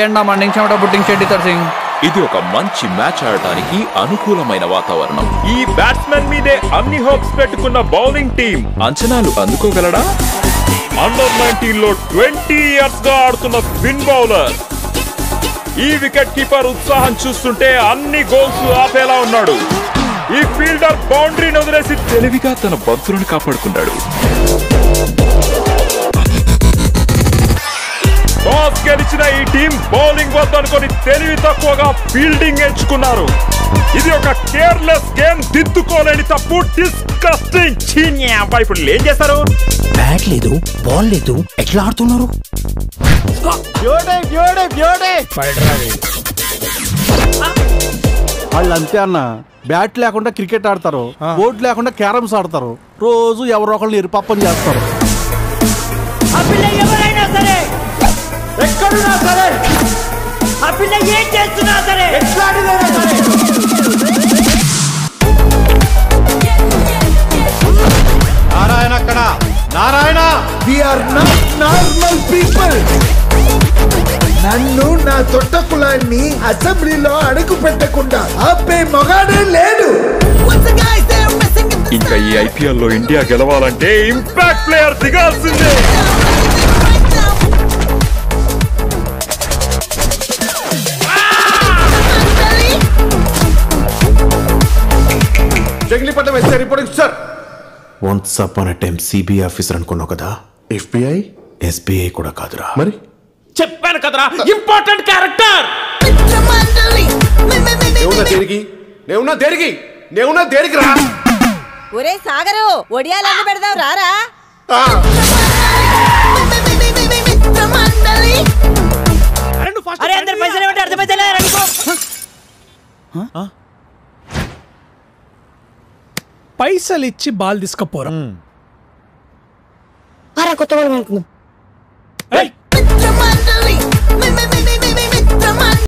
ఎండా మండింగ్ చెమట బుట్టింగ్ చెడ్డి తరసింగ్. ఇది ఒక మంచి మ్యాచ్ ఆడటానికి అనుకూలమైన వాతావరణం. ఈ బ్యాట్స్మెన్ మీదే అన్ని హోప్స్ పెట్టుకున్న బౌలింగ్ టీం అంచనాలు అందుకోగలడా? అండర్-19 లో 20 years గా ఆడుతున్న స్పిన్ బౌలర్. ఈ వికెట్ కీపర్ ఉత్సాహం చూస్తుంటే అన్ని గోల్స్ ఆపేలా ఉన్నాడు. ఈ ఫీల్డర్ బౌండరీని వదిలేసి తెలివిగా తన బంతులను కాపాడుకున్నాడు. టాస్ గెలిచిన ఈ టీం బౌలింగ్ వద్దనుకొని తెలివి తక్కువగా ఫీల్డింగ్ ఎంచుకున్నారు. ఇది ఒక కేర్లెస్ గేమ్, దిద్దుకోలేని తప్పు. డిస్కస్టింగ్. ఇప్పుడు ఏం చేస్తారు? బ్యాట్ లేదు, బాల్ లేదు, ఎట్లా ఆడుతున్నారు? వాళ్ళు అంతే అన్న. బ్యాట్ లేకుండా క్రికెట్ ఆడతారు, బోర్డు లేకుండా క్యారమ్స్ ఆడతారు, రోజు ఎవరో ఒకళ్ళు ఎరుపప్పని చేస్తారు. ఎక్కడున్నా సరే, ఆ పిల్ల ఏం చేస్తున్నా సరే, ఎట్లాడినా సరే, నారాయణ అక్కడ, Narayana. We are not normal people. నన్ను నా తొట్ట కులాన్ని అసెంబ్లీలో అడుగు పెట్టకుండా ఆపే మగాడే లేడు. ఇంకా ఈ ఐపీఎల్ లో ఇండియా గెలవాలంటే ఇంపాక్ట్ ప్లేయర్ దిగాల్సిందే. Jangilipatnam SI reporting sir. Once upon a time CBI officer అనుకున్నావు కదా, ఎఫ్బిఐ ఎస్బీఐ కూడా కాదురా. మరి చెప్పాను కదరా, ఇంపార్టెంట్ క్యారెక్టర్. నేవున్నా దేనికి రా. ఒరే సాగరు, ఒడియాలన్నీ పెడదాం రారా. అరే అందరు పైసలు ఏమంటే అర్థమైతే పైసలు ఇచ్చి బాల్ తీసుకపోరా. కొత్త